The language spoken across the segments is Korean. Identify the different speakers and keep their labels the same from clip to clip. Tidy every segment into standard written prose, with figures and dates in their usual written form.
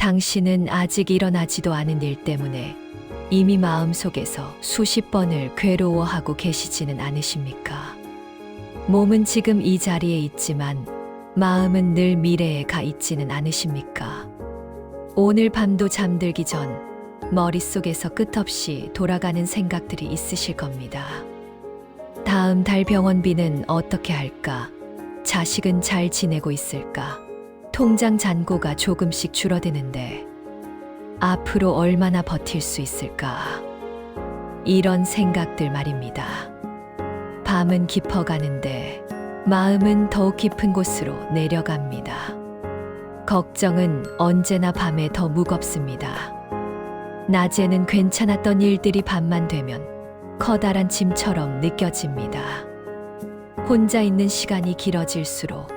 Speaker 1: 당신은 아직 일어나지도 않은 일 때문에 이미 마음속에서 수십 번을 괴로워하고 계시지는 않으십니까? 몸은 지금 이 자리에 있지만 마음은 늘 미래에 가 있지는 않으십니까? 오늘 밤도 잠들기 전 머릿속에서 끝없이 돌아가는 생각들이 있으실 겁니다. 다음 달 병원비는 어떻게 할까? 자식은 잘 지내고 있을까? 통장 잔고가 조금씩 줄어드는데 앞으로 얼마나 버틸 수 있을까? 이런 생각들 말입니다. 밤은 깊어가는데 마음은 더욱 깊은 곳으로 내려갑니다. 걱정은 언제나 밤에 더 무겁습니다. 낮에는 괜찮았던 일들이 밤만 되면 커다란 짐처럼 느껴집니다. 혼자 있는 시간이 길어질수록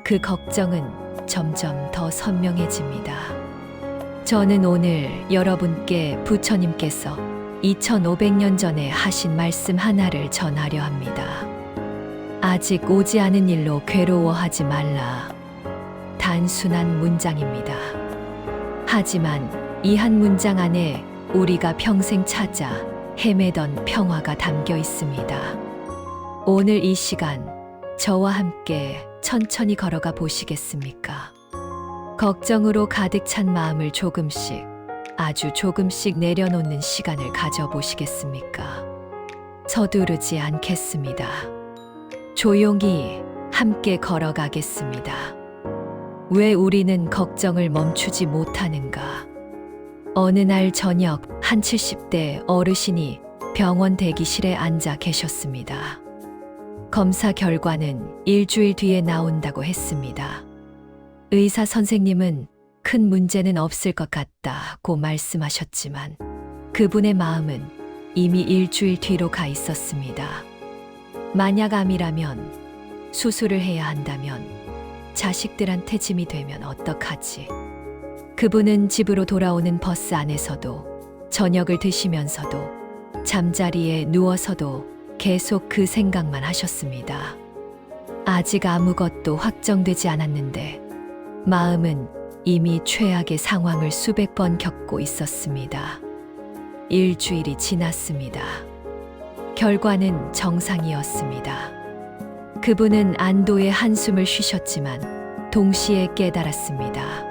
Speaker 1: 그 걱정은 점점 더 선명해집니다. 저는 오늘 여러분께 부처님께서 2500년 전에 하신 말씀 하나를 전하려 합니다. 아직 오지 않은 일로 괴로워하지 말라. 단순한 문장입니다. 하지만 이 한 문장 안에 우리가 평생 찾아 헤매던 평화가 담겨 있습니다. 오늘 이 시간 저와 함께 천천히 걸어가 보시겠습니까? 걱정으로 가득 찬 마음을 조금씩, 아주 조금씩 내려놓는 시간을 가져보시겠습니까? 서두르지 않겠습니다. 조용히 함께 걸어가겠습니다. 왜 우리는 걱정을 멈추지 못하는가? 어느 날 저녁 한 70대 어르신이 병원 대기실에 앉아 계셨습니다. 검사 결과는 일주일 뒤에 나온다고 했습니다. 의사 선생님은 큰 문제는 없을 것 같다고 말씀하셨지만 그분의 마음은 이미 일주일 뒤로 가 있었습니다. 만약 암이라면, 수술을 해야 한다면, 자식들한테 짐이 되면 어떡하지? 그분은 집으로 돌아오는 버스 안에서도, 저녁을 드시면서도, 잠자리에 누워서도 계속 그 생각만 하셨습니다. 아직 아무것도 확정되지 않았는데 마음은 이미 최악의 상황을 수백 번 겪고 있었습니다. 일주일이 지났습니다. 결과는 정상이었습니다. 그분은 안도의 한숨을 쉬셨지만 동시에 깨달았습니다.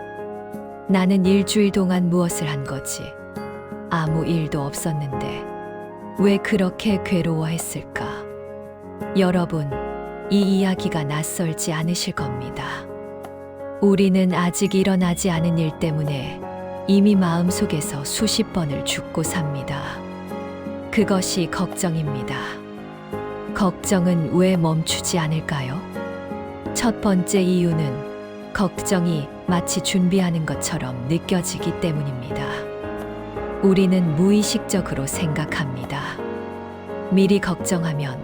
Speaker 1: 나는 일주일 동안 무엇을 한 거지? 아무 일도 없었는데 왜 그렇게 괴로워했을까? 여러분, 이 이야기가 낯설지 않으실 겁니다. 우리는 아직 일어나지 않은 일 때문에 이미 마음속에서 수십 번을 죽고 삽니다. 그것이 걱정입니다. 걱정은 왜 멈추지 않을까요? 첫 번째 이유는 걱정이 마치 준비하는 것처럼 느껴지기 때문입니다. 우리는 무의식적으로 생각합니다. 미리 걱정하면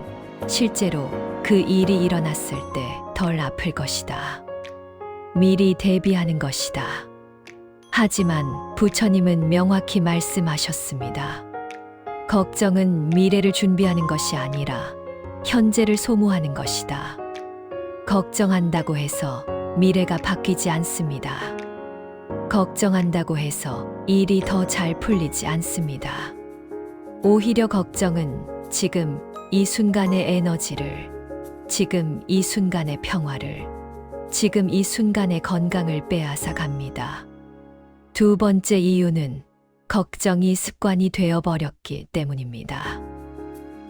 Speaker 1: 실제로 그 일이 일어났을 때 덜 아플 것이다. 미리 대비하는 것이다. 하지만 부처님은 명확히 말씀하셨습니다. 걱정은 미래를 준비하는 것이 아니라 현재를 소모하는 것이다. 걱정한다고 해서 미래가 바뀌지 않습니다. 걱정한다고 해서 일이 더 잘 풀리지 않습니다. 오히려 걱정은 지금 이 순간의 에너지를, 지금 이 순간의 평화를, 지금 이 순간의 건강을 빼앗아 갑니다. 두 번째 이유는 걱정이 습관이 되어버렸기 때문입니다.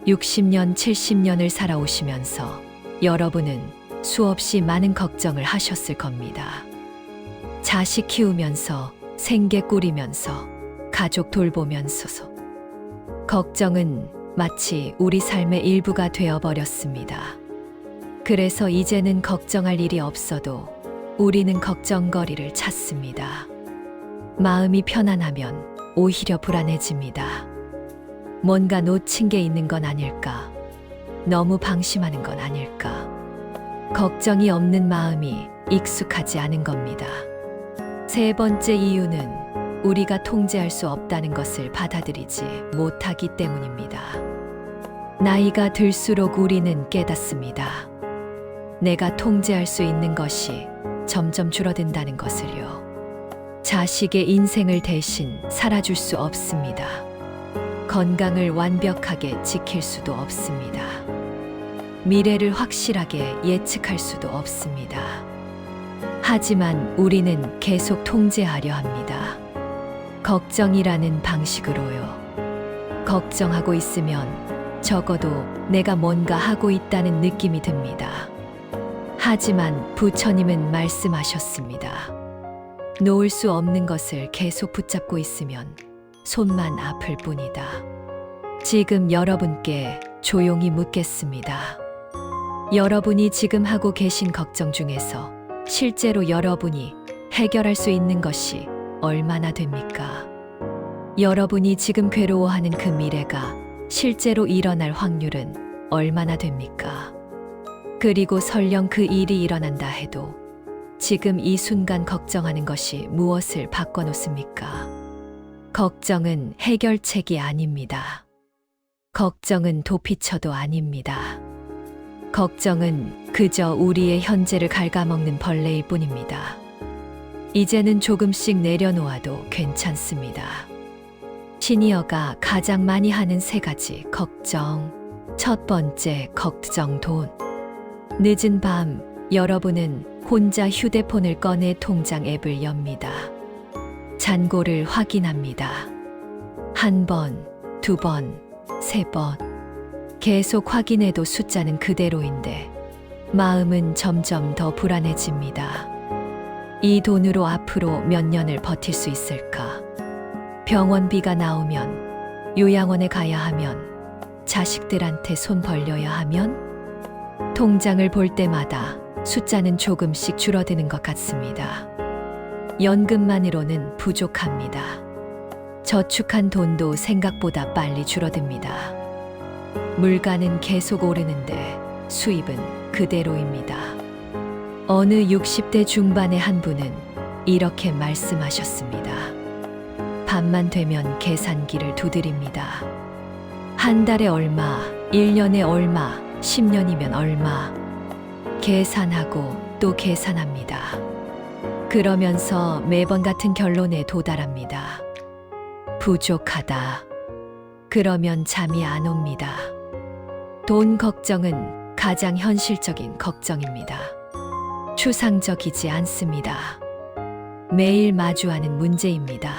Speaker 1: 60년, 70년을 살아오시면서 여러분은 수없이 많은 걱정을 하셨을 겁니다. 자식 키우면서, 생계 꾸리면서, 가족 돌보면서. 걱정은 마치 우리 삶의 일부가 되어버렸습니다. 그래서 이제는 걱정할 일이 없어도 우리는 걱정거리를 찾습니다. 마음이 편안하면 오히려 불안해집니다. 뭔가 놓친 게 있는 건 아닐까? 너무 방심하는 건 아닐까? 걱정이 없는 마음이 익숙하지 않은 겁니다. 세 번째 이유는 우리가 통제할 수 없다는 것을 받아들이지 못하기 때문입니다. 나이가 들수록 우리는 깨닫습니다. 내가 통제할 수 있는 것이 점점 줄어든다는 것을요. 자식의 인생을 대신 살아줄 수 없습니다. 건강을 완벽하게 지킬 수도 없습니다. 미래를 확실하게 예측할 수도 없습니다. 하지만 우리는 계속 통제하려 합니다. 걱정이라는 방식으로요. 걱정하고 있으면 적어도 내가 뭔가 하고 있다는 느낌이 듭니다. 하지만 부처님은 말씀하셨습니다. 놓을 수 없는 것을 계속 붙잡고 있으면 손만 아플 뿐이다. 지금 여러분께 조용히 묻겠습니다. 여러분이 지금 하고 계신 걱정 중에서 실제로 여러분이 해결할 수 있는 것이 얼마나 됩니까? 여러분이 지금 괴로워하는 그 미래가 실제로 일어날 확률은 얼마나 됩니까? 그리고 설령 그 일이 일어난다 해도 지금 이 순간 걱정하는 것이 무엇을 바꿔놓습니까? 걱정은 해결책이 아닙니다. 걱정은 도피처도 아닙니다. 걱정은 그저 우리의 현재를 갉아먹는 벌레일 뿐입니다. 이제는 조금씩 내려놓아도 괜찮습니다. 시니어가 가장 많이 하는 세 가지 걱정. 첫 번째, 걱정 돈. 늦은 밤, 여러분은 혼자 휴대폰을 꺼내 통장 앱을 엽니다. 잔고를 확인합니다. 한 번, 두 번, 세 번. 계속 확인해도 숫자는 그대로인데 마음은 점점 더 불안해집니다. 이 돈으로 앞으로 몇 년을 버틸 수 있을까? 병원비가 나오면, 요양원에 가야 하면, 자식들한테 손 벌려야 하면, 통장을 볼 때마다 숫자는 조금씩 줄어드는 것 같습니다. 연금만으로는 부족합니다. 저축한 돈도 생각보다 빨리 줄어듭니다. 물가는 계속 오르는데 수입은 그대로입니다. 어느 60대 중반의 한 분은 이렇게 말씀하셨습니다. 밤만 되면 계산기를 두드립니다. 한 달에 얼마, 1년에 얼마, 10년이면 얼마. 계산하고 또 계산합니다. 그러면서 매번 같은 결론에 도달합니다. 부족하다. 그러면 잠이 안 옵니다. 돈 걱정은 가장 현실적인 걱정입니다. 추상적이지 않습니다. 매일 마주하는 문제입니다.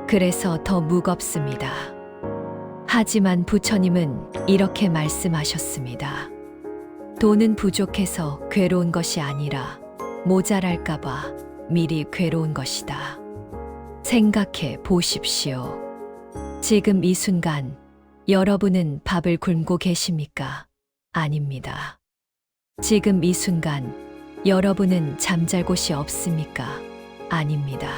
Speaker 1: 그래서 더 무겁습니다. 하지만 부처님은 이렇게 말씀하셨습니다. 돈은 부족해서 괴로운 것이 아니라 모자랄까봐 미리 괴로운 것이다. 생각해 보십시오. 지금 이 순간 여러분은 밥을 굶고 계십니까? 아닙니다. 지금 이 순간 여러분은 잠잘 곳이 없습니까? 아닙니다.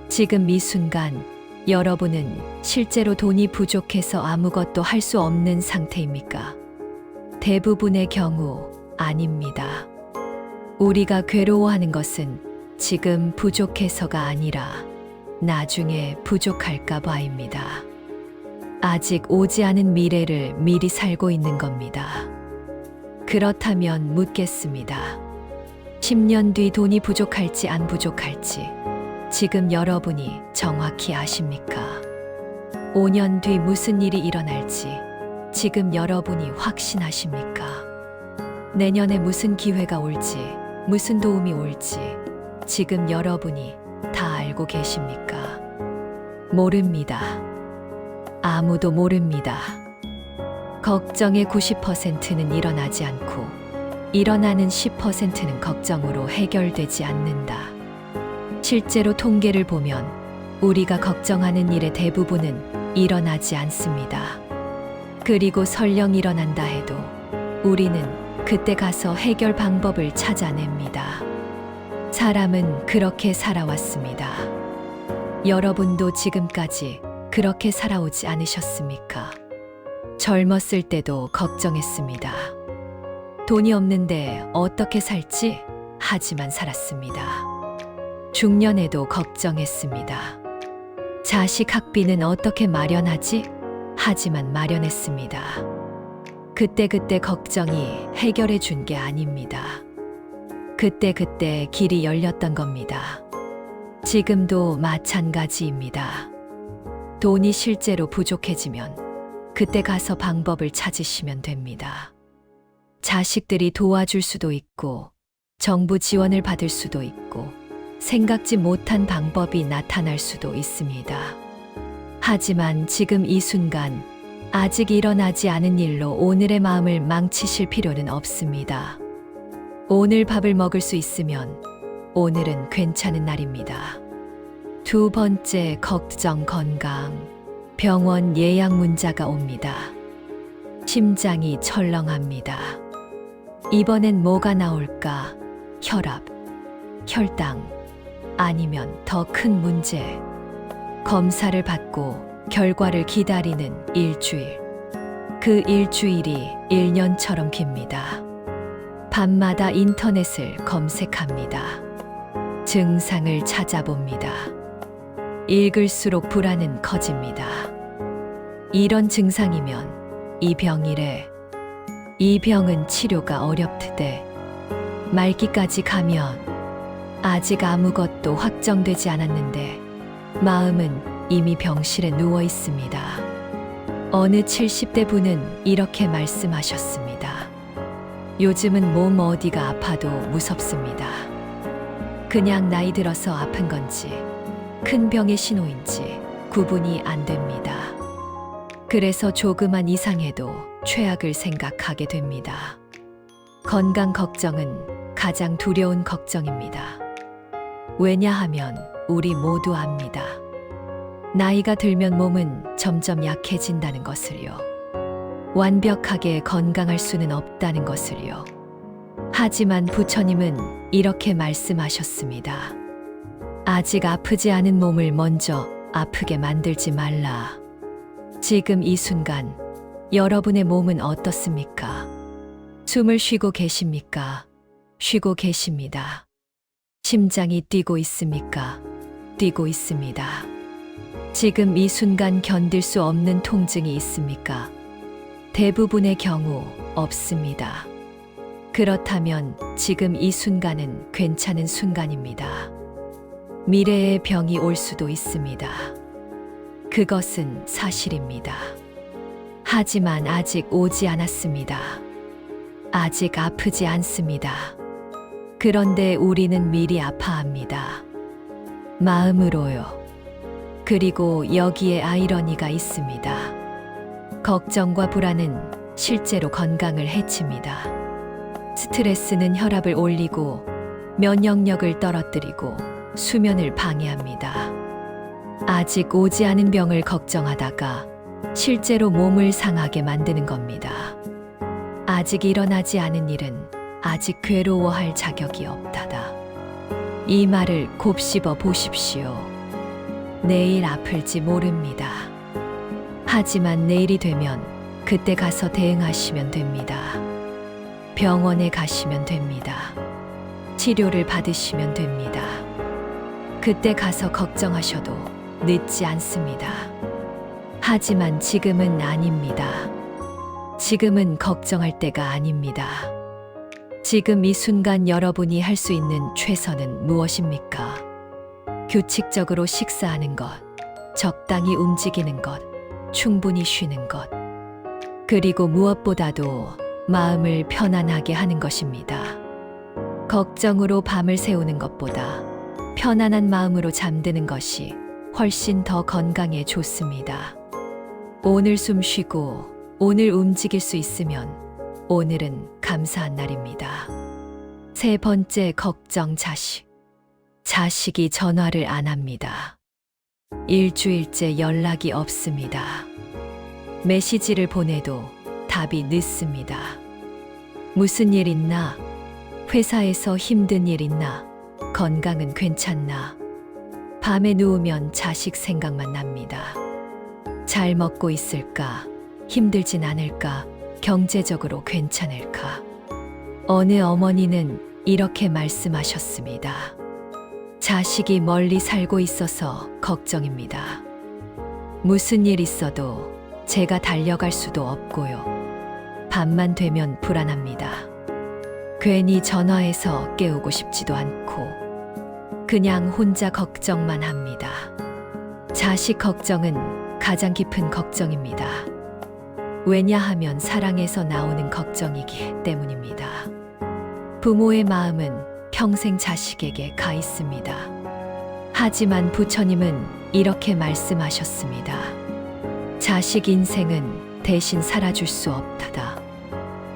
Speaker 1: 지금 이 순간 여러분은 실제로 돈이 부족해서 아무것도 할 수 없는 상태입니까? 대부분의 경우 아닙니다. 우리가 괴로워하는 것은 지금 부족해서가 아니라 나중에 부족할까 봐입니다. 아직 오지 않은 미래를 미리 살고 있는 겁니다. 그렇다면 묻겠습니다. 10년 뒤 돈이 부족할지 안 부족할지 지금 여러분이 정확히 아십니까? 5년 뒤 무슨 일이 일어날지 지금 여러분이 확신하십니까? 내년에 무슨 기회가 올지, 무슨 도움이 올지 지금 여러분이 다 알고 계십니까? 모릅니다. 아무도 모릅니다. 걱정의 90%는 일어나지 않고 일어나는 10%는 걱정으로 해결되지 않는다. 실제로 통계를 보면 우리가 걱정하는 일의 대부분은 일어나지 않습니다. 그리고 설령 일어난다 해도 우리는 그때 가서 해결 방법을 찾아냅니다. 사람은 그렇게 살아왔습니다. 여러분도 지금까지 그렇게 살아오지 않으셨습니까? 젊었을 때도 걱정했습니다. 돈이 없는데 어떻게 살지? 하지만 살았습니다. 중년에도 걱정했습니다. 자식 학비는 어떻게 마련하지? 하지만 마련했습니다. 그때 걱정이 해결해 준 게 아닙니다. 그때 길이 열렸던 겁니다. 지금도 마찬가지입니다. 돈이 실제로 부족해지면 그때 가서 방법을 찾으시면 됩니다. 자식들이 도와줄 수도 있고, 정부 지원을 받을 수도 있고, 생각지 못한 방법이 나타날 수도 있습니다. 하지만 지금 이 순간, 아직 일어나지 않은 일로 오늘의 마음을 망치실 필요는 없습니다. 오늘 밥을 먹을 수 있으면 오늘은 괜찮은 날입니다. 두 번째 걱정 건강. 병원 예약 문자가 옵니다. 심장이 철렁합니다. 이번엔 뭐가 나올까? 혈압, 혈당, 아니면 더 큰 문제. 검사를 받고 결과를 기다리는 일주일. 그 일주일이 1년처럼 깁니다. 밤마다 인터넷을 검색합니다. 증상을 찾아봅니다. 읽을수록 불안은 커집니다. 이런 증상이면 이 병이래. 이 병은 치료가 어렵드대. 말기까지 가면 아직 아무것도 확정되지 않았는데 마음은 이미 병실에 누워 있습니다. 어느 70대 분은 이렇게 말씀하셨습니다. 요즘은 몸 어디가 아파도 무섭습니다. 그냥 나이 들어서 아픈 건지 큰 병의 신호인지 구분이 안 됩니다. 그래서 조그만 이상해도 최악을 생각하게 됩니다. 건강 걱정은 가장 두려운 걱정입니다. 왜냐하면 우리 모두 압니다. 나이가 들면 몸은 점점 약해진다는 것을요. 완벽하게 건강할 수는 없다는 것을요. 하지만 부처님은 이렇게 말씀하셨습니다. 아직 아프지 않은 몸을 먼저 아프게 만들지 말라. 지금 이 순간 여러분의 몸은 어떻습니까? 숨을 쉬고 계십니까? 쉬고 계십니다. 심장이 뛰고 있습니까? 뛰고 있습니다. 지금 이 순간 견딜 수 없는 통증이 있습니까? 대부분의 경우 없습니다. 그렇다면 지금 이 순간은 괜찮은 순간입니다. 미래의 병이 올 수도 있습니다. 그것은 사실입니다. 하지만 아직 오지 않았습니다. 아직 아프지 않습니다. 그런데 우리는 미리 아파합니다. 마음으로요. 그리고 여기에 아이러니가 있습니다. 걱정과 불안은 실제로 건강을 해칩니다. 스트레스는 혈압을 올리고 면역력을 떨어뜨리고 수면을 방해합니다. 아직 오지 않은 병을 걱정하다가 실제로 몸을 상하게 만드는 겁니다. 아직 일어나지 않은 일은 아직 괴로워할 자격이 없다다. 이 말을 곱씹어 보십시오. 내일 아플지 모릅니다. 하지만 내일이 되면 그때 가서 대응하시면 됩니다. 병원에 가시면 됩니다. 치료를 받으시면 됩니다. 그때 가서 걱정하셔도 늦지 않습니다. 하지만 지금은 아닙니다. 지금은 걱정할 때가 아닙니다. 지금 이 순간 여러분이 할 수 있는 최선은 무엇입니까? 규칙적으로 식사하는 것, 적당히 움직이는 것, 충분히 쉬는 것, 그리고 무엇보다도 마음을 편안하게 하는 것입니다. 걱정으로 밤을 새우는 것보다 편안한 마음으로 잠드는 것이 훨씬 더 건강에 좋습니다. 오늘 숨 쉬고 오늘 움직일 수 있으면 오늘은 감사한 날입니다. 세 번째 걱정 자식. 자식이 전화를 안 합니다. 일주일째 연락이 없습니다. 메시지를 보내도 답이 늦습니다. 무슨 일 있나? 회사에서 힘든 일 있나? 건강은 괜찮나? 밤에 누우면 자식 생각만 납니다. 잘 먹고 있을까? 힘들진 않을까? 경제적으로 괜찮을까? 어느 어머니는 이렇게 말씀하셨습니다. 자식이 멀리 살고 있어서 걱정입니다. 무슨 일 있어도 제가 달려갈 수도 없고요. 밤만 되면 불안합니다. 괜히 전화해서 깨우고 싶지도 않고. 그냥 혼자 걱정만 합니다. 자식 걱정은 가장 깊은 걱정입니다. 왜냐하면 사랑에서 나오는 걱정이기 때문입니다. 부모의 마음은 평생 자식에게 가 있습니다. 하지만 부처님은 이렇게 말씀하셨습니다. 자식 인생은 대신 살아줄 수 없다.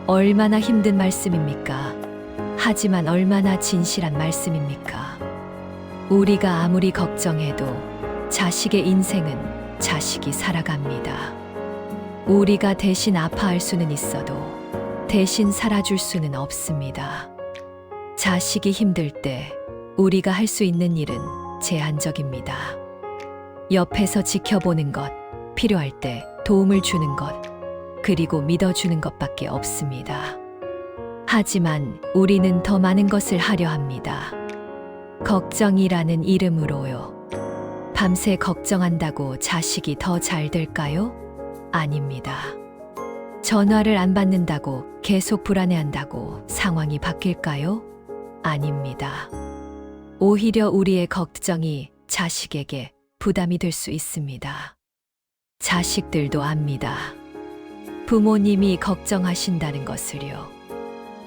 Speaker 1: 얼마나 힘든 말씀입니까? 하지만 얼마나 진실한 말씀입니까? 우리가 아무리 걱정해도 자식의 인생은 자식이 살아갑니다. 우리가 대신 아파할 수는 있어도 대신 살아줄 수는 없습니다. 자식이 힘들 때 우리가 할 수 있는 일은 제한적입니다. 옆에서 지켜보는 것, 필요할 때 도움을 주는 것, 그리고 믿어주는 것밖에 없습니다. 하지만 우리는 더 많은 것을 하려 합니다. 걱정이라는 이름으로요. 밤새 걱정한다고 자식이 더 잘 될까요? 아닙니다. 전화를 안 받는다고 계속 불안해한다고 상황이 바뀔까요? 아닙니다. 오히려 우리의 걱정이 자식에게 부담이 될 수 있습니다. 자식들도 압니다. 부모님이 걱정하신다는 것을요.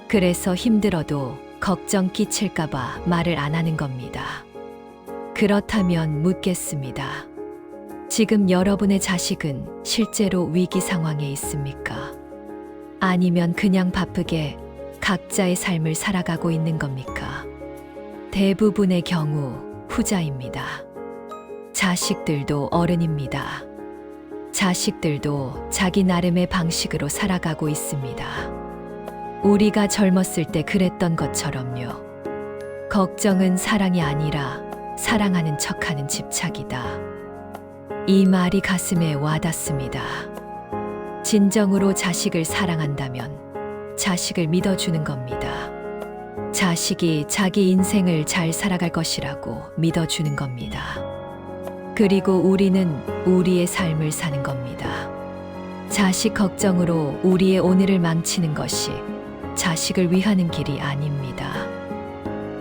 Speaker 1: 그래서 힘들어도 걱정 끼칠까봐 말을 안 하는 겁니다. 그렇다면 묻겠습니다. 지금 여러분의 자식은 실제로 위기 상황에 있습니까? 아니면 그냥 바쁘게 각자의 삶을 살아가고 있는 겁니까? 대부분의 경우 후자입니다. 자식들도 어른입니다. 자식들도 자기 나름의 방식으로 살아가고 있습니다. 우리가 젊었을 때 그랬던 것처럼요. 걱정은 사랑이 아니라 사랑하는 척하는 집착이다. 이 말이 가슴에 와닿습니다. 진정으로 자식을 사랑한다면 자식을 믿어주는 겁니다. 자식이 자기 인생을 잘 살아갈 것이라고 믿어주는 겁니다. 그리고 우리는 우리의 삶을 사는 겁니다. 자식 걱정으로 우리의 오늘을 망치는 것이 자식을 위하는 길이 아닙니다.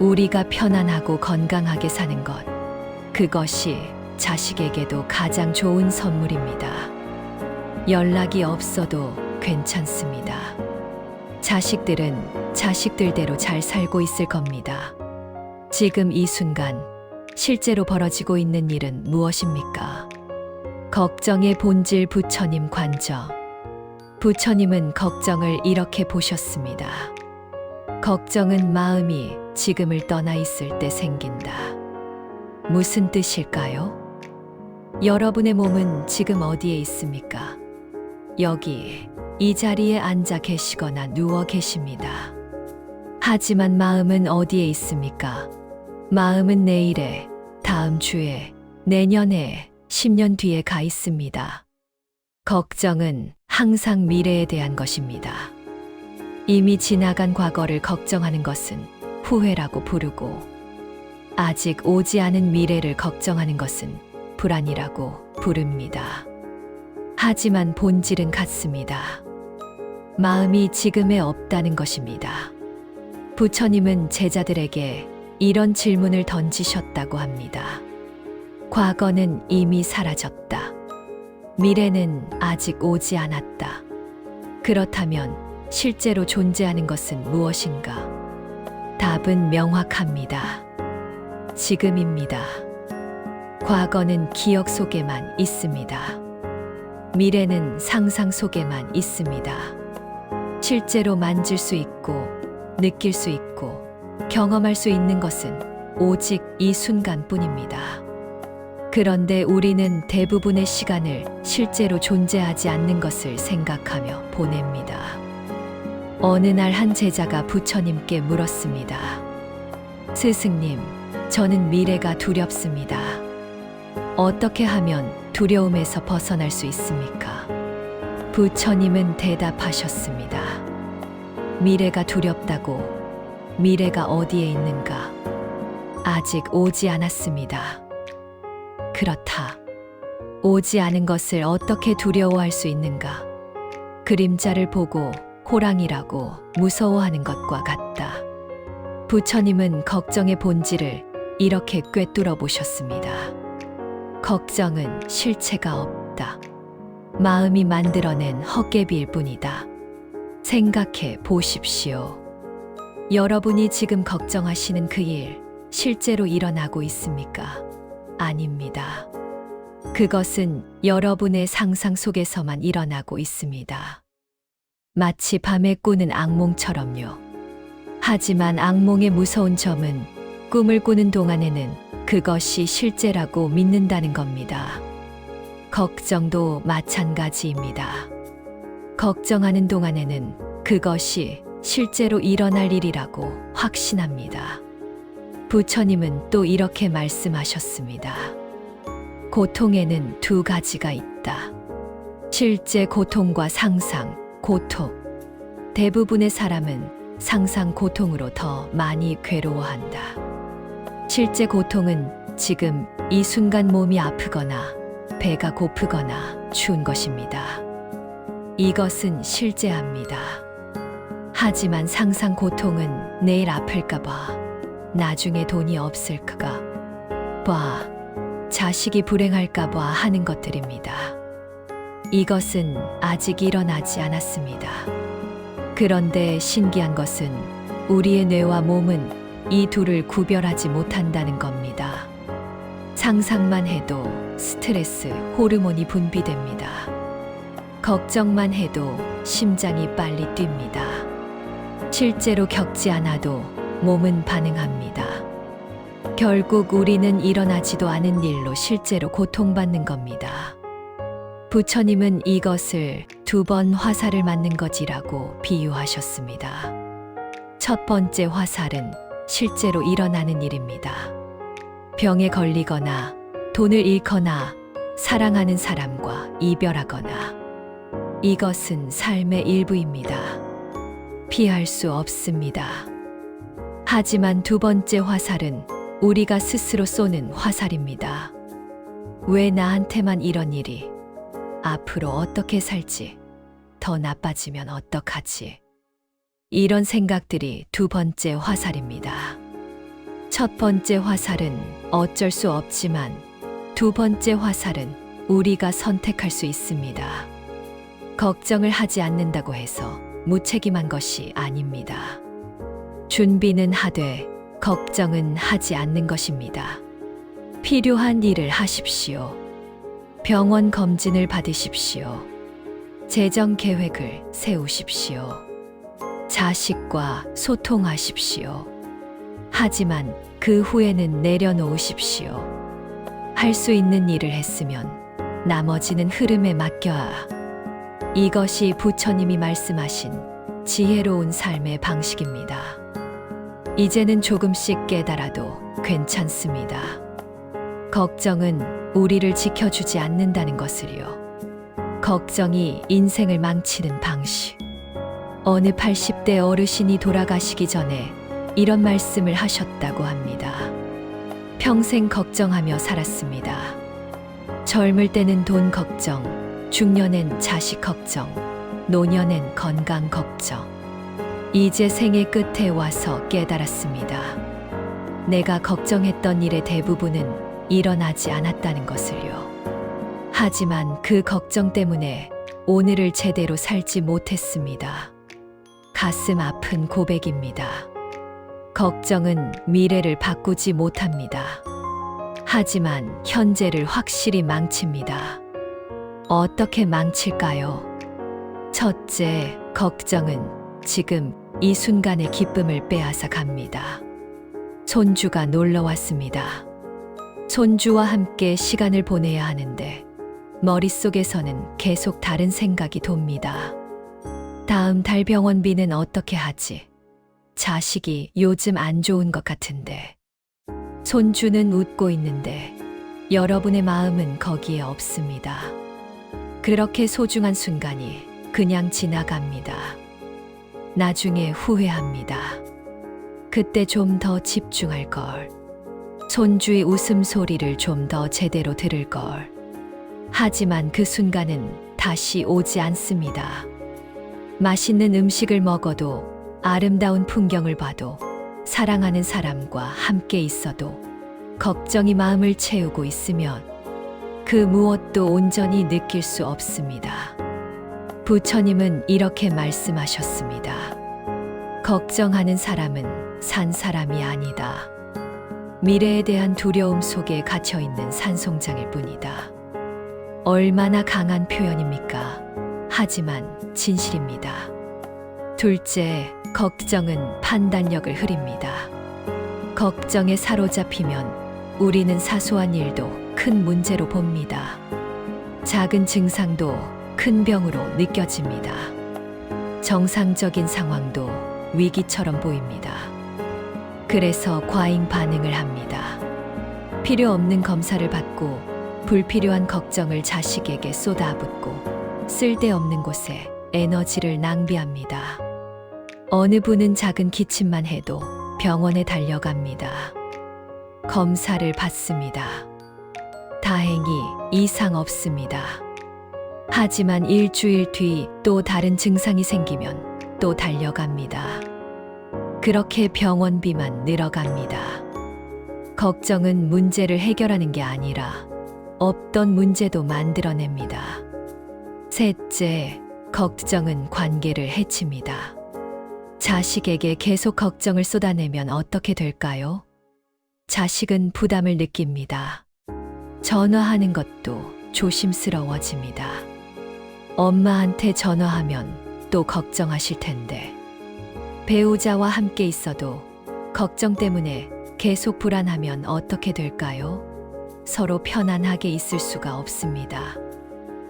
Speaker 1: 우리가 편안하고 건강하게 사는 것, 그것이 자식에게도 가장 좋은 선물입니다. 연락이 없어도 괜찮습니다. 자식들은 자식들대로 잘 살고 있을 겁니다. 지금 이 순간 실제로 벌어지고 있는 일은 무엇입니까? 걱정의 본질 부처님 관저. 부처님은 걱정을 이렇게 보셨습니다. 걱정은 마음이 지금을 떠나 있을 때 생긴다. 무슨 뜻일까요? 여러분의 몸은 지금 어디에 있습니까? 여기, 이 자리에 앉아 계시거나 누워 계십니다. 하지만 마음은 어디에 있습니까? 마음은 내일에, 다음 주에, 내년에, 10년 뒤에 가 있습니다. 걱정은 항상 미래에 대한 것입니다. 이미 지나간 과거를 걱정하는 것은 후회라고 부르고, 아직 오지 않은 미래를 걱정하는 것은 불안이라고 부릅니다. 하지만 본질은 같습니다. 마음이 지금에 없다는 것입니다. 부처님은 제자들에게 이런 질문을 던지셨다고 합니다. 과거는 이미 사라졌다. 미래는 아직 오지 않았다. 그렇다면 실제로 존재하는 것은 무엇인가? 답은 명확합니다. 지금입니다. 과거는 기억 속에만 있습니다. 미래는 상상 속에만 있습니다. 실제로 만질 수 있고, 느낄 수 있고, 경험할 수 있는 것은 오직 이 순간뿐입니다. 그런데 우리는 대부분의 시간을 실제로 존재하지 않는 것을 생각하며 보냅니다. 어느 날 한 제자가 부처님께 물었습니다. 스승님, 저는 미래가 두렵습니다. 어떻게 하면 두려움에서 벗어날 수 있습니까? 부처님은 대답하셨습니다. 미래가 두렵다고 미래가 어디에 있는가? 아직 오지 않았습니다. 그렇다. 오지 않은 것을 어떻게 두려워할 수 있는가? 그림자를 보고 호랑이라고 무서워하는 것과 같다. 부처님은 걱정의 본질을 이렇게 꿰뚫어 보셨습니다. 걱정은 실체가 없다. 마음이 만들어낸 헛개비일 뿐이다. 생각해 보십시오. 여러분이 지금 걱정하시는 그 일, 실제로 일어나고 있습니까? 아닙니다. 그것은 여러분의 상상 속에서만 일어나고 있습니다. 마치 밤에 꾸는 악몽처럼요. 하지만 악몽의 무서운 점은 꿈을 꾸는 동안에는 그것이 실제라고 믿는다는 겁니다. 걱정도 마찬가지입니다. 걱정하는 동안에는 그것이 실제로 일어날 일이라고 확신합니다. 부처님은 또 이렇게 말씀하셨습니다. 고통에는 두 가지가 있다. 실제 고통과 상상 고통. 대부분의 사람은 상상 고통으로 더 많이 괴로워한다. 실제 고통은 지금 이 순간 몸이 아프거나 배가 고프거나 추운 것입니다. 이것은 실제합니다. 하지만 상상 고통은 내일 아플까봐, 나중에 돈이 없을까 봐, 자식이 불행할까봐 하는 것들입니다. 이것은 아직 일어나지 않았습니다. 그런데 신기한 것은 우리의 뇌와 몸은 이 둘을 구별하지 못한다는 겁니다. 상상만 해도 스트레스 호르몬이 분비됩니다. 걱정만 해도 심장이 빨리 뜁니다. 실제로 겪지 않아도 몸은 반응합니다. 결국 우리는 일어나지도 않은 일로 실제로 고통받는 겁니다. 부처님은 이것을 2번 화살을 맞는 것이라고 비유하셨습니다. 첫 번째 화살은 실제로 일어나는 일입니다. 병에 걸리거나 돈을 잃거나 사랑하는 사람과 이별하거나, 이것은 삶의 일부입니다. 피할 수 없습니다. 하지만 2번째 화살은 우리가 스스로 쏘는 화살입니다. 왜 나한테만 이런 일이? 앞으로 어떻게 살지? 더 나빠지면 어떡하지? 이런 생각들이 2번째 화살입니다. 첫 번째 화살은 어쩔 수 없지만 2번째 화살은 우리가 선택할 수 있습니다. 걱정을 하지 않는다고 해서 무책임한 것이 아닙니다. 준비는 하되 걱정은 하지 않는 것입니다. 필요한 일을 하십시오. 병원 검진을 받으십시오. 재정 계획을 세우십시오. 자식과 소통하십시오. 하지만 그 후에는 내려놓으십시오. 할 수 있는 일을 했으면 나머지는 흐름에 맡겨야. 이것이 부처님이 말씀하신 지혜로운 삶의 방식입니다. 이제는 조금씩 깨달아도 괜찮습니다. 걱정은 우리를 지켜주지 않는다는 것을요. 걱정이 인생을 망치는 방식. 어느 80대 어르신이 돌아가시기 전에 이런 말씀을 하셨다고 합니다. 평생 걱정하며 살았습니다. 젊을 때는 돈 걱정, 중년엔 자식 걱정, 노년엔 건강 걱정. 이제 생의 끝에 와서 깨달았습니다. 내가 걱정했던 일의 대부분은 일어나지 않았다는 것을요. 하지만 그 걱정 때문에 오늘을 제대로 살지 못했습니다. 가슴 아픈 고백입니다. 걱정은 미래를 바꾸지 못합니다. 하지만 현재를 확실히 망칩니다. 어떻게 망칠까요? 첫째, 걱정은 지금 이 순간의 기쁨을 빼앗아 갑니다. 손주가 놀러 왔습니다. 손주와 함께 시간을 보내야 하는데 머릿속에서는 계속 다른 생각이 돕니다. 다음 달 병원비는 어떻게 하지? 자식이 요즘 안 좋은 것 같은데. 손주는 웃고 있는데 여러분의 마음은 거기에 없습니다. 그렇게 소중한 순간이 그냥 지나갑니다. 나중에 후회합니다. 그때 좀 더 집중할 걸. 손주의 웃음소리를 좀 더 제대로 들을 걸. 하지만 그 순간은 다시 오지 않습니다. 맛있는 음식을 먹어도, 아름다운 풍경을 봐도, 사랑하는 사람과 함께 있어도 걱정이 마음을 채우고 있으면 그 무엇도 온전히 느낄 수 없습니다. 부처님은 이렇게 말씀하셨습니다. 걱정하는 사람은 산 사람이 아니다. 미래에 대한 두려움 속에 갇혀 있는 산송장일 뿐이다. 얼마나 강한 표현입니까? 하지만 진실입니다. 둘째, 걱정은 판단력을 흐립니다. 걱정에 사로잡히면 우리는 사소한 일도 큰 문제로 봅니다. 작은 증상도 큰 병으로 느껴집니다. 정상적인 상황도 위기처럼 보입니다. 그래서 과잉 반응을 합니다. 필요 없는 검사를 받고 불필요한 걱정을 자식에게 쏟아붓고 쓸데없는 곳에 에너지를 낭비합니다. 어느 분은 작은 기침만 해도 병원에 달려갑니다. 검사를 받습니다. 다행히 이상 없습니다. 하지만 일주일 뒤 또 다른 증상이 생기면 또 달려갑니다. 그렇게 병원비만 늘어갑니다. 걱정은 문제를 해결하는 게 아니라 없던 문제도 만들어냅니다. 셋째, 걱정은 관계를 해칩니다. 자식에게 계속 걱정을 쏟아내면 어떻게 될까요? 자식은 부담을 느낍니다. 전화하는 것도 조심스러워집니다. 엄마한테 전화하면 또 걱정하실 텐데, 배우자와 함께 있어도 걱정 때문에 계속 불안하면 어떻게 될까요? 서로 편안하게 있을 수가 없습니다.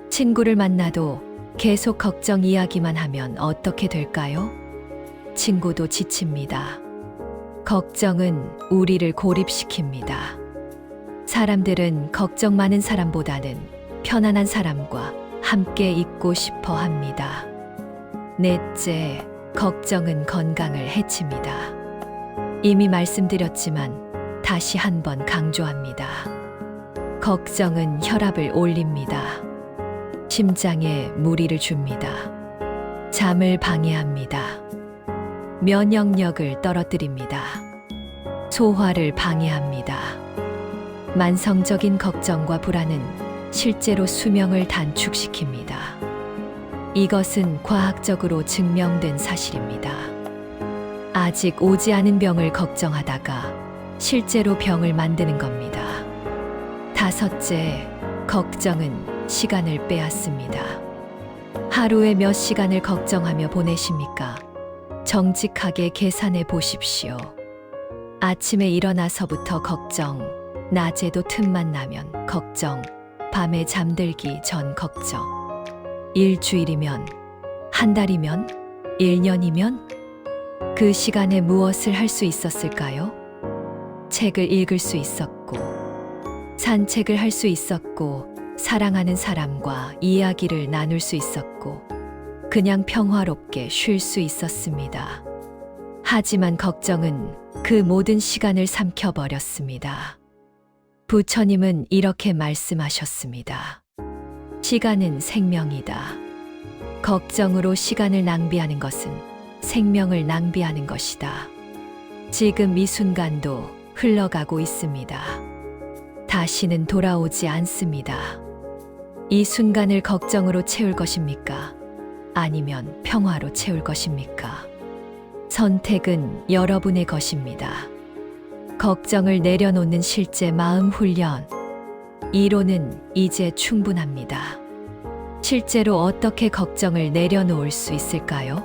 Speaker 1: 친구를 만나도 계속 걱정 이야기만 하면 어떻게 될까요? 친구도 지칩니다. 걱정은 우리를 고립시킵니다. 사람들은 걱정 많은 사람보다는 편안한 사람과 함께 있고 싶어 합니다. 넷째, 걱정은 건강을 해칩니다. 이미 말씀드렸지만 다시 한번 강조합니다. 걱정은 혈압을 올립니다. 심장에 무리를 줍니다. 잠을 방해합니다. 면역력을 떨어뜨립니다. 소화를 방해합니다. 만성적인 걱정과 불안은 실제로 수명을 단축시킵니다. 이것은 과학적으로 증명된 사실입니다. 아직 오지 않은 병을 걱정하다가 실제로 병을 만드는 겁니다. 다섯째, 걱정은 시간을 빼앗습니다. 하루에 몇 시간을 걱정하며 보내십니까? 정직하게 계산해 보십시오. 아침에 일어나서부터 걱정, 낮에도 틈만 나면 걱정, 밤에 잠들기 전 걱정. 일주일이면, 한 달이면, 1년이면 그 시간에 무엇을 할 수 있었을까요? 책을 읽을 수 있었고, 산책을 할 수 있었고, 사랑하는 사람과 이야기를 나눌 수 있었고, 그냥 평화롭게 쉴 수 있었습니다. 하지만 걱정은 그 모든 시간을 삼켜버렸습니다. 부처님은 이렇게 말씀하셨습니다. 시간은 생명이다. 걱정으로 시간을 낭비하는 것은 생명을 낭비하는 것이다. 지금 이 순간도 흘러가고 있습니다. 다시는 돌아오지 않습니다. 이 순간을 걱정으로 채울 것입니까? 아니면 평화로 채울 것입니까? 선택은 여러분의 것입니다. 걱정을 내려놓는 실제 마음 훈련. 이론은 이제 충분합니다. 실제로 어떻게 걱정을 내려놓을 수 있을까요?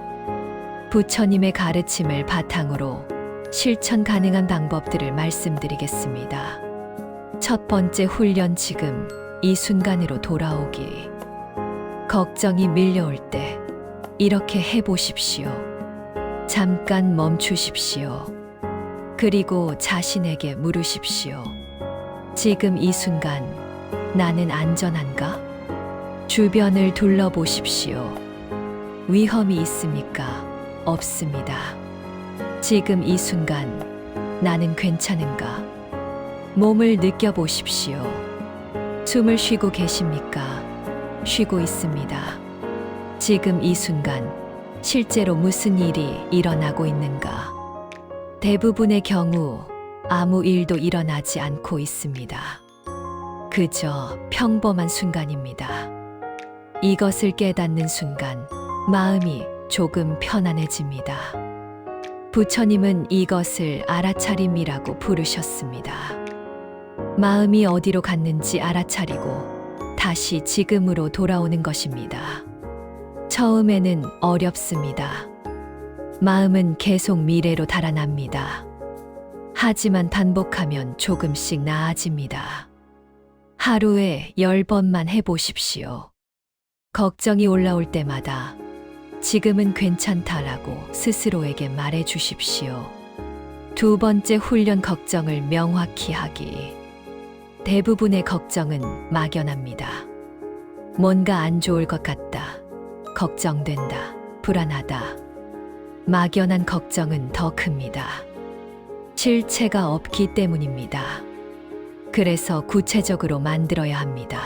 Speaker 1: 부처님의 가르침을 바탕으로 실천 가능한 방법들을 말씀드리겠습니다. 첫 번째 훈련, 지금 이 순간으로 돌아오기. 걱정이 밀려올 때 이렇게 해보십시오. 잠깐 멈추십시오. 그리고 자신에게 물으십시오. 지금 이 순간 나는 안전한가? 주변을 둘러보십시오. 위험이 있습니까? 없습니다. 지금 이 순간 나는 괜찮은가? 몸을 느껴보십시오. 숨을 쉬고 계십니까? 쉬고 있습니다. 지금 이 순간 실제로 무슨 일이 일어나고 있는가? 대부분의 경우 아무 일도 일어나지 않고 있습니다. 그저 평범한 순간입니다. 이것을 깨닫는 순간 마음이 조금 편안해집니다. 부처님은 이것을 알아차림이라고 부르셨습니다. 마음이 어디로 갔는지 알아차리고 다시 지금으로 돌아오는 것입니다. 처음에는 어렵습니다. 마음은 계속 미래로 달아납니다. 하지만 반복하면 조금씩 나아집니다. 하루에 10번만 해보십시오. 걱정이 올라올 때마다 지금은 괜찮다라고 스스로에게 말해 주십시오. 두 번째 훈련, 걱정을 명확히 하기. 대부분의 걱정은 막연합니다. 뭔가 안 좋을 것 같다, 걱정된다, 불안하다. 막연한 걱정은 더 큽니다. 실체가 없기 때문입니다. 그래서 구체적으로 만들어야 합니다.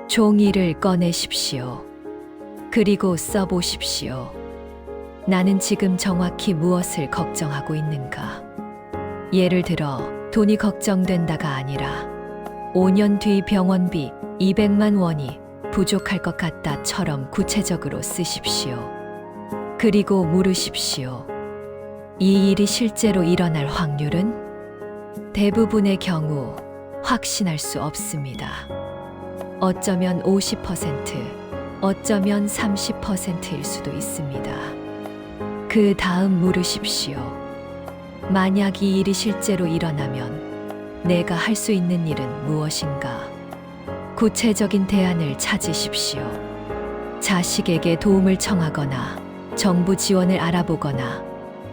Speaker 1: 종이를 꺼내십시오. 그리고 써보십시오. 나는 지금 정확히 무엇을 걱정하고 있는가? 예를 들어 돈이 걱정된다가 아니라 5년 뒤 병원비 200만 원이 부족할 것 같다처럼 구체적으로 쓰십시오. 그리고 물으십시오. 이 일이 실제로 일어날 확률은? 대부분의 경우 확신할 수 없습니다. 어쩌면 50%, 어쩌면 30%일 수도 있습니다. 그 다음 물으십시오. 만약 이 일이 실제로 일어나면 내가 할 수 있는 일은 무엇인가? 구체적인 대안을 찾으십시오. 자식에게 도움을 청하거나 정부 지원을 알아보거나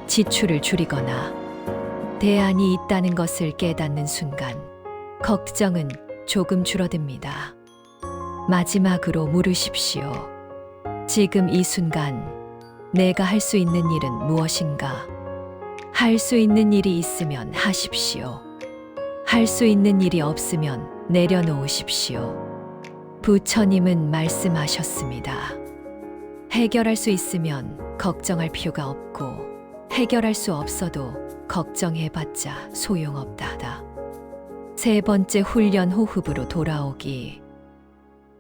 Speaker 1: 지출을 줄이거나 대안이 있다는 것을 깨닫는 순간 걱정은 조금 줄어듭니다. 마지막으로 물으십시오. 지금 이 순간 내가 할 수 있는 일은 무엇인가? 할 수 있는 일이 있으면 하십시오. 할 수 있는 일이 없으면 내려놓으십시오. 부처님은 말씀하셨습니다. 해결할 수 있으면 걱정할 필요가 없고 해결할 수 없어도 걱정해봤자 소용없다. 세 번째 훈련, 호흡으로 돌아오기.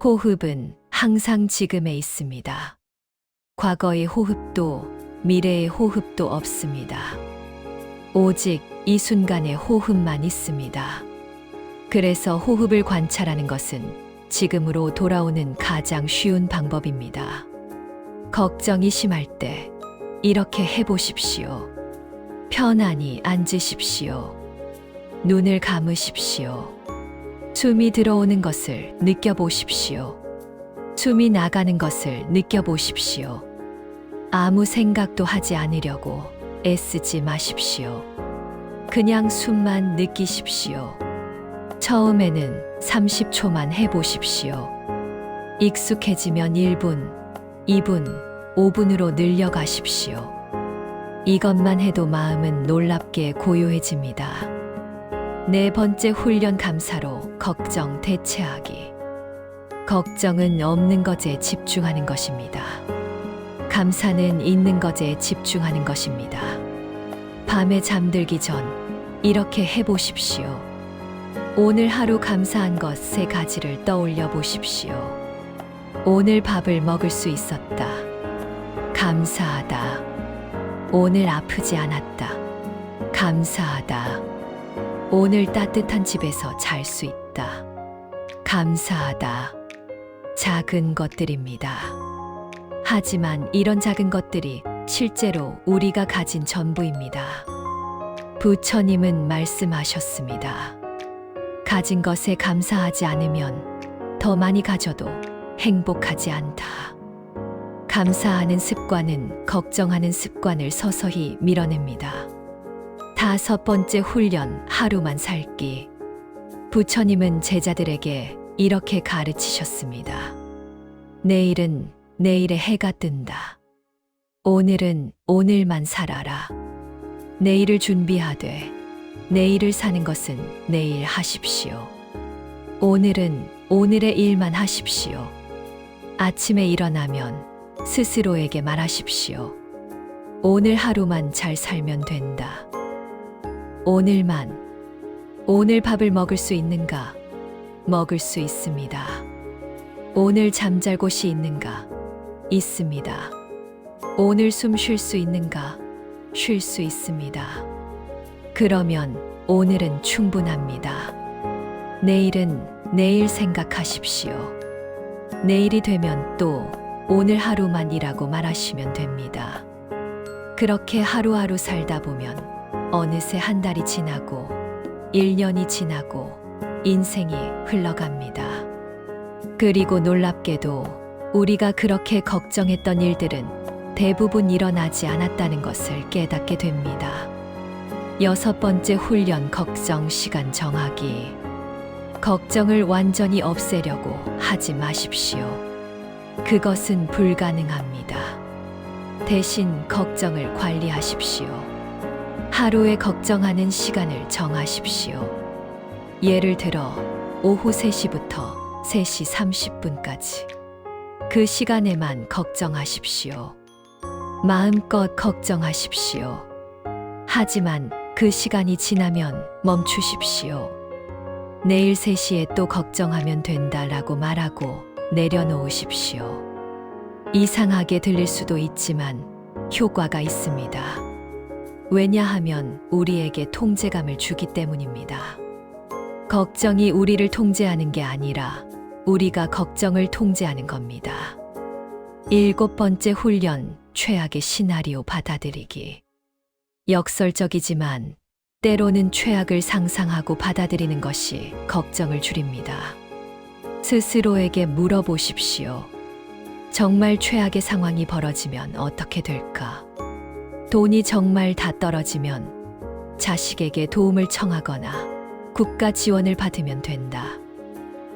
Speaker 1: 호흡은 항상 지금에 있습니다. 과거의 호흡도 미래의 호흡도 없습니다. 오직 이 순간의 호흡만 있습니다. 그래서 호흡을 관찰하는 것은 지금으로 돌아오는 가장 쉬운 방법입니다. 걱정이 심할 때 이렇게 해보십시오. 편안히 앉으십시오. 눈을 감으십시오. 숨이 들어오는 것을 느껴보십시오. 숨이 나가는 것을 느껴보십시오. 아무 생각도 하지 않으려고 애쓰지 마십시오. 그냥 숨만 느끼십시오. 처음에는 30초만 해보십시오. 익숙해지면 1분, 2분, 5분으로 늘려가십시오. 이것만 해도 마음은 놀랍게 고요해집니다. 네 번째 훈련, 감사로 걱정 대체하기. 걱정은 없는 것에 집중하는 것입니다. 감사는 있는 것에 집중하는 것입니다. 밤에 잠들기 전 이렇게 해보십시오. 오늘 하루 감사한 것 3가지를 떠올려 보십시오. 오늘 밥을 먹을 수 있었다. 감사하다. 오늘 아프지 않았다. 감사하다. 오늘 따뜻한 집에서 잘 수 있다. 감사하다. 작은 것들입니다. 하지만 이런 작은 것들이 실제로 우리가 가진 전부입니다. 부처님은 말씀하셨습니다. 가진 것에 감사하지 않으면 더 많이 가져도 행복하지 않다. 감사하는 습관은 걱정하는 습관을 서서히 밀어냅니다. 5번째 훈련, 하루만 살기. 부처님은 제자들에게 이렇게 가르치셨습니다. 내일은 내일의 해가 뜬다. 오늘은 오늘만 살아라. 내일을 준비하되 내일을 사는 것은 내일 하십시오. 오늘은 오늘의 일만 하십시오. 아침에 일어나면 스스로에게 말하십시오. 오늘 하루만 잘 살면 된다. 오늘만, 오늘 밥을 먹을 수 있는가? 먹을 수 있습니다. 오늘 잠잘 곳이 있는가? 있습니다. 오늘 숨 쉴 수 있는가? 쉴 수 있습니다. 그러면 오늘은 충분합니다. 내일은 내일 생각하십시오. 내일이 되면 또 오늘 하루만이라고 말하시면 됩니다. 그렇게 하루하루 살다 보면 어느새 한 달이 지나고 1년이 지나고 인생이 흘러갑니다. 그리고 놀랍게도 우리가 그렇게 걱정했던 일들은 대부분 일어나지 않았다는 것을 깨닫게 됩니다. 6번째 훈련 걱정 시간 정하기. 걱정을 완전히 없애려고 하지 마십시오. 그것은 불가능합니다. 대신 걱정을 관리하십시오. 하루에 걱정하는 시간을 정하십시오. 예를 들어 오후 3시부터 3시 30분까지. 그 시간에만 걱정하십시오. 마음껏 걱정하십시오. 하지만 그 시간이 지나면 멈추십시오. 내일 3시에 또 걱정하면 된다라고 말하고 내려놓으십시오. 이상하게 들릴 수도 있지만 효과가 있습니다. 왜냐하면 우리에게 통제감을 주기 때문입니다. 걱정이 우리를 통제하는 게 아니라 우리가 걱정을 통제하는 겁니다. 7번째 훈련, 최악의 시나리오 받아들이기. 역설적이지만 때로는 최악을 상상하고 받아들이는 것이 걱정을 줄입니다. 스스로에게 물어보십시오. 정말 최악의 상황이 벌어지면 어떻게 될까? 돈이 정말 다 떨어지면 자식에게 도움을 청하거나 국가 지원을 받으면 된다.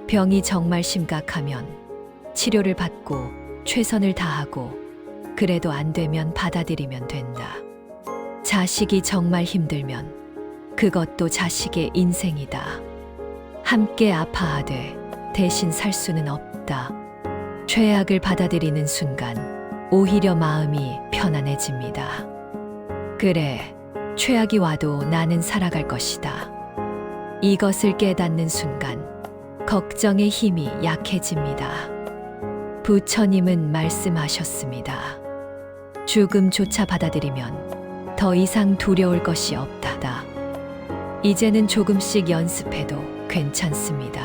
Speaker 1: 병이 정말 심각하면 치료를 받고 최선을 다하고 그래도 안 되면 받아들이면 된다. 자식이 정말 힘들면 그것도 자식의 인생이다. 함께 아파하되 대신 살 수는 없다. 최악을 받아들이는 순간 오히려 마음이 편안해집니다. 그래, 최악이 와도 나는 살아갈 것이다. 이것을 깨닫는 순간 걱정의 힘이 약해집니다. 부처님은 말씀하셨습니다. 죽음조차 받아들이면 더 이상 두려울 것이 없다다. 이제는 조금씩 연습해도 괜찮습니다.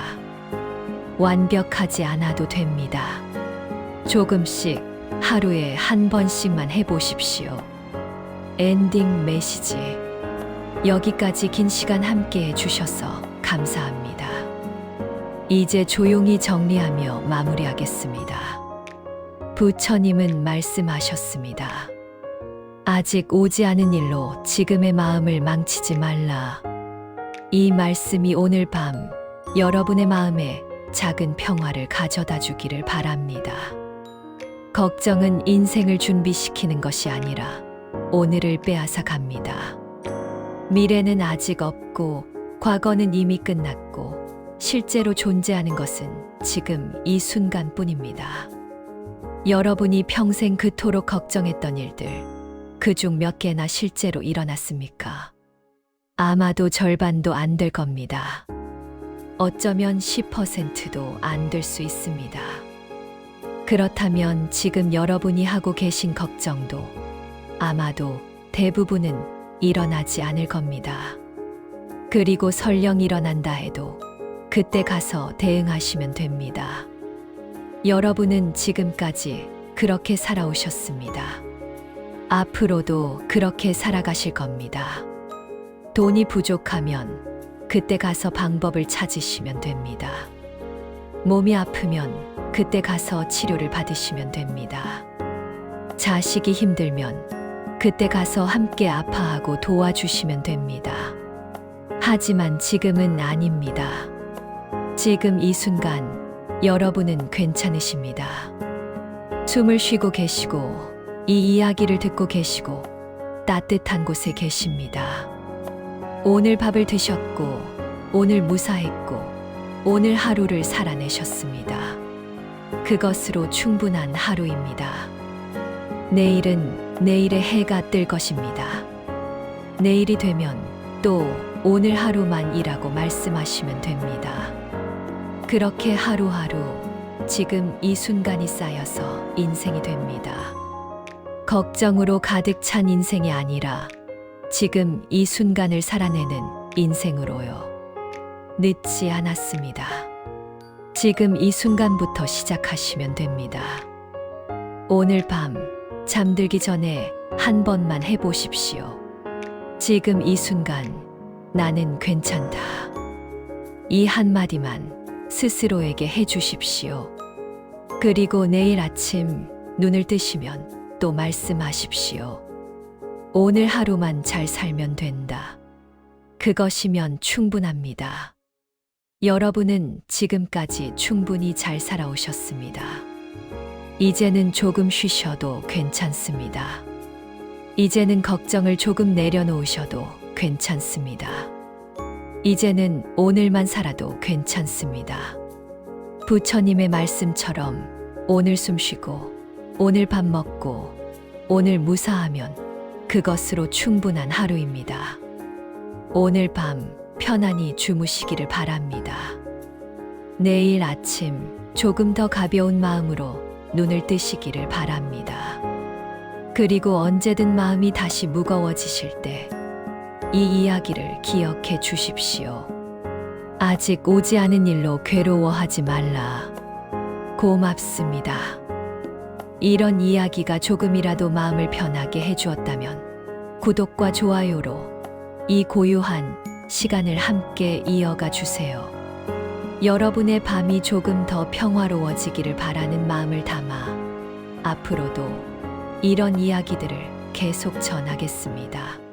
Speaker 1: 완벽하지 않아도 됩니다. 조금씩 하루에 한 번씩만 해보십시오. 엔딩 메시지. 여기까지 긴 시간 함께 해주셔서 감사합니다. 이제 조용히 정리하며 마무리하겠습니다. 부처님은 말씀하셨습니다. 아직 오지 않은 일로 지금의 마음을 망치지 말라. 이 말씀이 오늘 밤 여러분의 마음에 작은 평화를 가져다 주기를 바랍니다. 걱정은 인생을 준비시키는 것이 아니라 오늘을 빼앗아 갑니다. 미래는 아직 없고 과거는 이미 끝났고 실제로 존재하는 것은 지금 이 순간뿐입니다. 여러분이 평생 그토록 걱정했던 일들, 그중 몇 개나 실제로 일어났습니까? 아마도 절반도 안 될 겁니다. 어쩌면 10%도 안 될 수 있습니다. 그렇다면 지금 여러분이 하고 계신 걱정도 아마도 대부분은 일어나지 않을 겁니다. 그리고 설령 일어난다 해도 그때 가서 대응하시면 됩니다. 여러분은 지금까지 그렇게 살아오셨습니다. 앞으로도 그렇게 살아가실 겁니다. 돈이 부족하면 그때 가서 방법을 찾으시면 됩니다. 몸이 아프면 그때 가서 치료를 받으시면 됩니다. 자식이 힘들면 그때 가서 함께 아파하고 도와주시면 됩니다. 하지만 지금은 아닙니다. 지금 이 순간 여러분은 괜찮으십니다. 숨을 쉬고 계시고 이 이야기를 듣고 계시고 따뜻한 곳에 계십니다. 오늘 밥을 드셨고 오늘 무사했고 오늘 하루를 살아내셨습니다. 그것으로 충분한 하루입니다. 내일은 내일의 해가 뜰 것입니다. 내일이 되면 또 오늘 하루만이라고 말씀하시면 됩니다. 그렇게 하루하루 지금 이 순간이 쌓여서 인생이 됩니다. 걱정으로 가득 찬 인생이 아니라 지금 이 순간을 살아내는 인생으로요. 늦지 않았습니다. 지금 이 순간부터 시작하시면 됩니다. 오늘 밤 잠들기 전에 한 번만 해보십시오. 지금 이 순간 나는 괜찮다. 이 한마디만 스스로에게 해주십시오. 그리고 내일 아침 눈을 뜨시면 또 말씀하십시오. 오늘 하루만 잘 살면 된다. 그것이면 충분합니다. 여러분은 지금까지 충분히 잘 살아오셨습니다. 이제는 조금 쉬셔도 괜찮습니다. 이제는 걱정을 조금 내려놓으셔도 괜찮습니다. 이제는 오늘만 살아도 괜찮습니다. 부처님의 말씀처럼 오늘 숨 쉬고 오늘 밥 먹고 오늘 무사하면 그것으로 충분한 하루입니다. 오늘 밤 편안히 주무시기를 바랍니다. 내일 아침 조금 더 가벼운 마음으로 눈을 뜨시기를 바랍니다. 그리고 언제든 마음이 다시 무거워지실 때 이 이야기를 기억해 주십시오. 아직 오지 않은 일로 괴로워하지 말라. 고맙습니다. 이런 이야기가 조금이라도 마음을 편하게 해주었다면 구독과 좋아요로 이 고요한 시간을 함께 이어가 주세요. 여러분의 밤이 조금 더 평화로워지기를 바라는 마음을 담아 앞으로도 이런 이야기들을 계속 전하겠습니다.